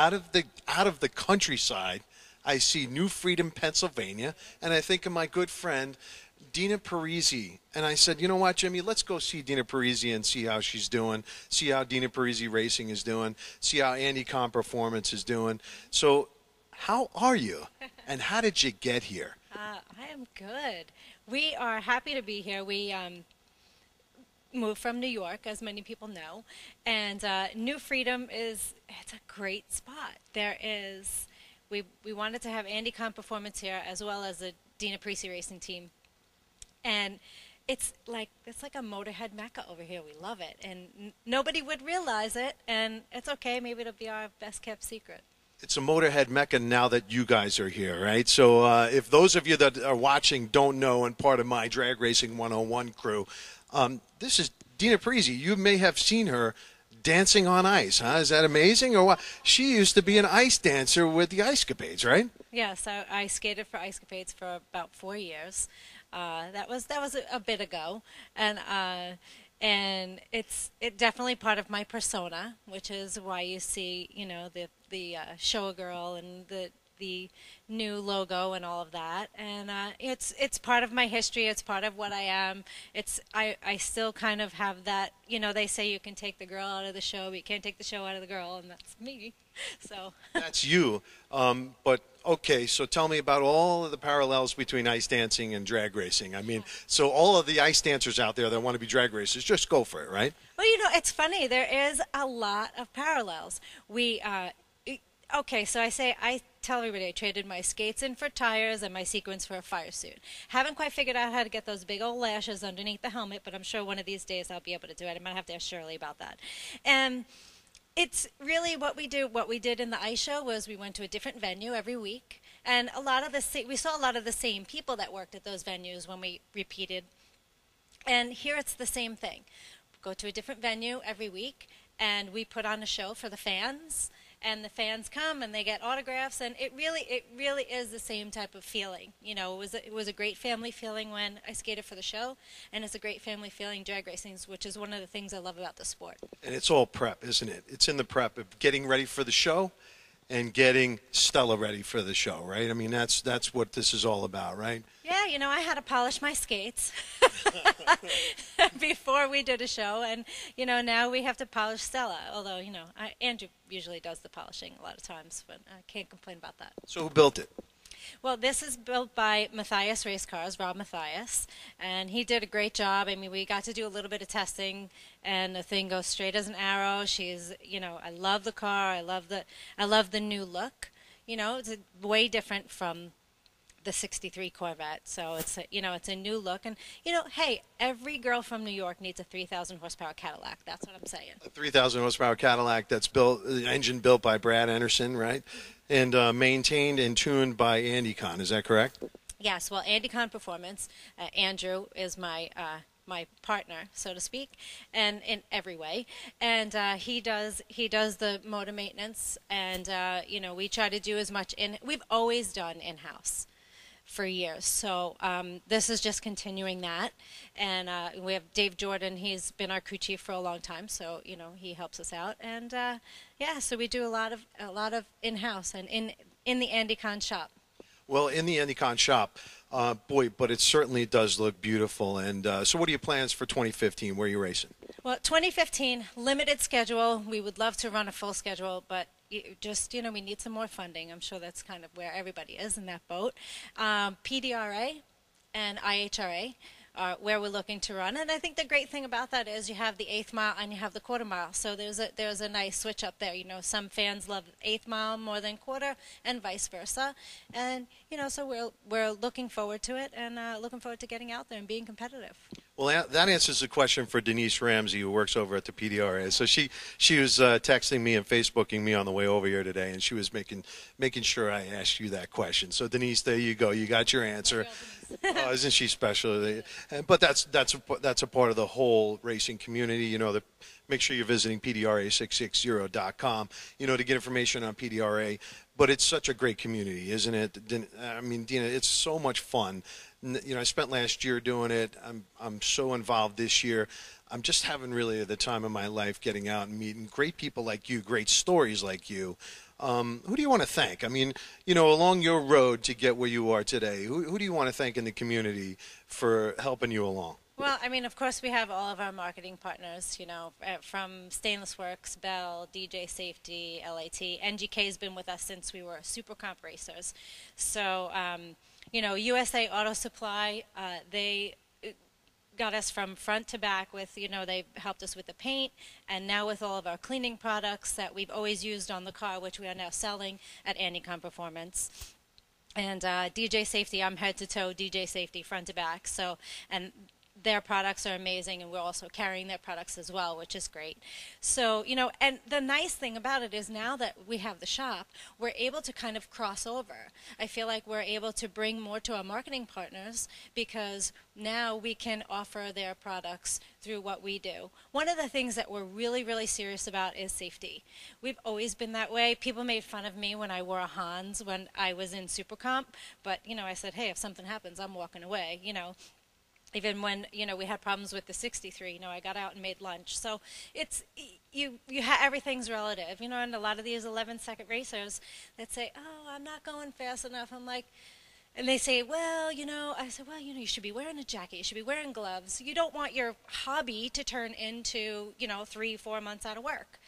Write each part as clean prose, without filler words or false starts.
out of the countryside, I see New Freedom, Pennsylvania, and I think of my good friend Dina Parise. And I said, you know what, Jimmy, let's go see Dina Parise and see how she's doing, see how Dina Parise Racing is doing, see how Andy Con Performance is doing. So how are you, and how did you get here? I am good. We are happy to be here. We moved from New York, as many people know, and New Freedom it's a great spot. We wanted to have Andy Con Performance here as well as the Dina Parise Racing team, and it's like a motorhead mecca over here. We love it, and nobody would realize it, and it's okay. Maybe it'll be our best kept secret. It's a motorhead mecca now that you guys are here, right? So if those of you that are watching don't know, and part of my Drag Racing 101 crew, this is Dina Parise. You may have seen her dancing on ice, huh? Is that amazing? Or what? She used to be an ice dancer with the Ice Capades, right? Yes, I skated for Ice Capades for about 4 years. That was a bit ago, and it's definitely part of my persona, which is why you see the showgirl and the new logo and all of that, and it's part of my history. It's part of what I am. I still kind of have that. They say you can take the girl out of the show, but you can't take the show out of the girl, and that's me. So that's you. But okay, so tell me about all of the parallels between ice dancing and drag racing. I mean, so all of the ice dancers out there that want to be drag racers, just go for it, right? Well, it's funny. There is a lot of parallels. Okay, so I tell everybody I traded my skates in for tires and my sequins for a fire suit. Haven't quite figured out how to get those big old lashes underneath the helmet, but I'm sure one of these days I'll be able to do it. I might have to ask Shirley about that. And it's really what we do. What we did in the ice show was we went to a different venue every week, and we saw a lot of the same people that worked at those venues when we repeated. And here it's the same thing. We go to a different venue every week, and we put on a show for the fans. And the fans come and they get autographs, and it really is the same type of feeling. It was a great family feeling when I skated for the show, and it's a great family feeling drag racing, which is one of the things I love about the sport. And it's all prep, isn't it? It's in the prep of getting ready for the show and getting Stella ready for the show, right? I mean, that's what this is all about, right? Yeah, I had to polish my skates before we did a show, and now we have to polish Stella. Although Andrew usually does the polishing a lot of times, but I can't complain about that. So who built it? Well, this is built by Matthias Race Cars, Rob Matthias, and he did a great job. I mean, we got to do a little bit of testing, and the thing goes straight as an arrow. She's, I love the car. I love the new look. It's way different from the '63 Corvette, so it's a new look, and hey, every girl from New York needs a 3,000 horsepower Cadillac. That's what I'm saying. A 3,000 horsepower Cadillac that's built, the engine built by Brad Anderson, right, and maintained and tuned by Andy Con. Is that correct? Yes. Well, Andy Con Performance. Andrew is my partner, so to speak, and in every way, and he does the motor maintenance, and we try to do as much we've always done in-house for years, so this is just continuing that. And we have Dave Jordan. He's been our crew chief for a long time, so he helps us out, and so we do a lot of in-house and in the Andy Con shop. Well, in the Andy Con shop, boy, but it certainly does look beautiful. And so what are your plans for 2015? Where are you racing? Well, 2015, limited schedule. We would love to run a full schedule, but we need some more funding. I'm sure that's kind of where everybody is in that boat. PDRA and IHRA are where we're looking to run, and I think the great thing about that is you have the 8th mile and you have the quarter mile. So there's a nice switch up there. Some fans love 8th mile more than quarter, and vice versa. And so we're looking forward to it, and looking forward to getting out there and being competitive. Well, that answers the question for Denise Ramsey, who works over at the PDRA. So she was texting me and Facebooking me on the way over here today, and she was making sure I asked you that question. So Denise, there you go. You got your answer. Isn't she special? But that's a part of the whole racing community. Make sure you're visiting PDRA660.com. To get information on PDRA. But it's such a great community, isn't it? I mean, Dina, it's so much fun. I spent last year doing it. I'm so involved this year. I'm just having really the time of my life getting out and meeting great people like you, great stories like you. who do you want to thank? I mean, you know, along your road to get where you are today, who do you want to thank in the community for helping you along? Well, I mean, of course, we have all of our marketing partners, you know, from Stainless Works, Bell, DJ Safety, LAT. NGK has been with us since we were super comp racers. So, you know, USA Auto Supply, they got us from front to back with, you know, they helped us with the paint, and now with all of our cleaning products that we've always used on the car, which we are now selling at Andycom Performance. And DJ Safety, I'm head to toe DJ Safety, front to back. So, and their products are amazing, and we're also carrying their products as well, which is great. So, you know, and the nice thing about it is now that we have the shop, we're able to kind of cross over. I feel like we're able to bring more to our marketing partners because now we can offer their products through what we do. One of the things that we're really, really serious about is safety. We've always been that way. People made fun of me when I wore a Hans when I was in Super Comp, but, you know, I said, hey, if something happens, I'm walking away, you know. Even when, you know, we had problems with the 63, you know, I got out and made lunch. So it's, everything's relative, you know, and a lot of these 11-second racers that say, oh, I'm not going fast enough. I'm like, and they say, well, you know, I said, well, you know, you should be wearing a jacket. You should be wearing gloves. You don't want your hobby to turn into, you know, 3-4 months out of work.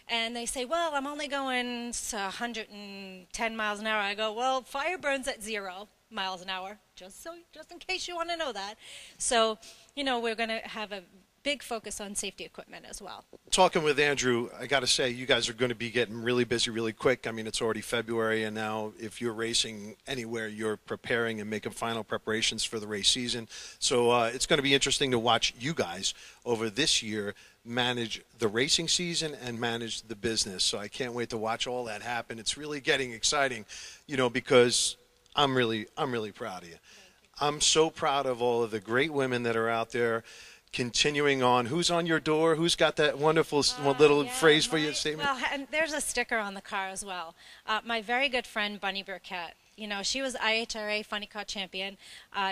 And they say, well, I'm only going 110 miles an hour. I go, well, fire burns at 0 miles an hour, just in case you want to know that. So, you know, we're going to have a big focus on safety equipment as well. Talking with Andrew, I got to say, you guys are going to be getting really busy really quick. I mean, it's already February, and now if you're racing anywhere, you're preparing and making final preparations for the race season. So it's going to be interesting to watch you guys over this year manage the racing season and manage the business. So I can't wait to watch all that happen. It's really getting exciting, you know, because I'm really proud of you. I'm so proud of all of the great women that are out there continuing on. Who's on your door? Who's got that wonderful little phrase for your statement? Well, and there's a sticker on the car as well. My very good friend, Bunny Burkett. You know, she was IHRA Funny Car Champion.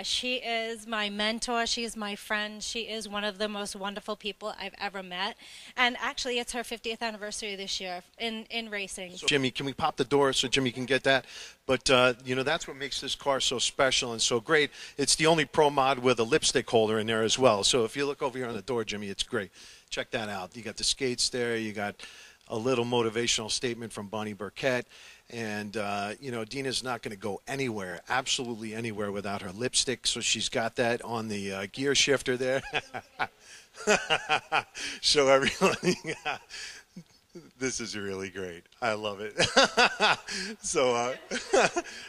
She is my mentor. She is my friend. She is one of the most wonderful people I've ever met. And actually, it's her 50th anniversary this year in racing. So, Jimmy, can we pop the door so Jimmy can get that? But, you know, that's what makes this car so special and so great. It's the only Pro Mod with a lipstick holder in there as well. So if you look over here on the door, Jimmy, it's great. Check that out. You got the skates there. You got a little motivational statement from Bonnie Burkett. And, you know, Dina's not going to go anywhere, absolutely anywhere without her lipstick. So she's got that on the gear shifter there. Show everyone. This is really great. I love it. So,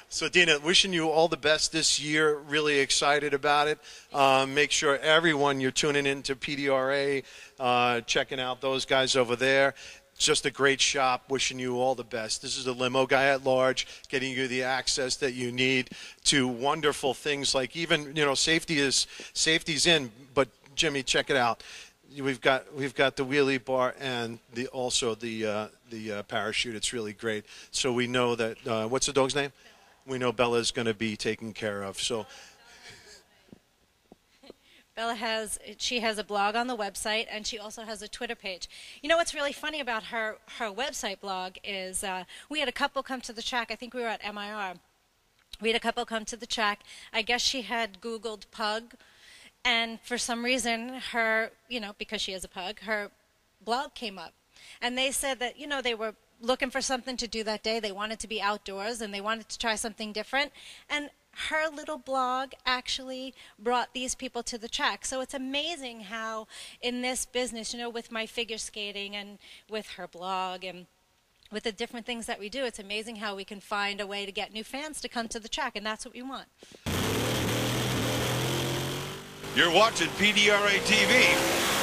so Dina, wishing you all the best this year. Really excited about it. Make sure everyone, you're tuning into PDRA, checking out those guys over there. Just a great shop. Wishing you all the best. This is a limo guy at large, getting you the access that you need to wonderful things like even, you know, safety's in. But Jimmy, check it out. We've got the wheelie bar and also the parachute. It's really great. So we know that what's the dog's name? We know Bella's going to be taken care of. So Bella has a blog on the website, and she also has a Twitter page. You know what's really funny about her website blog is we had a couple come to the track. I think we were at MIR. We had a couple come to the track. I guess she had Googled pug. And for some reason, her, you know, because she is a pug, her blog came up. And they said that, you know, they were looking for something to do that day. They wanted to be outdoors, and they wanted to try something different. And her little blog actually brought these people to the track. So it's amazing how in this business, you know, with my figure skating and with her blog and with the different things that we do, it's amazing how we can find a way to get new fans to come to the track, and that's what we want. You're watching PDRA TV.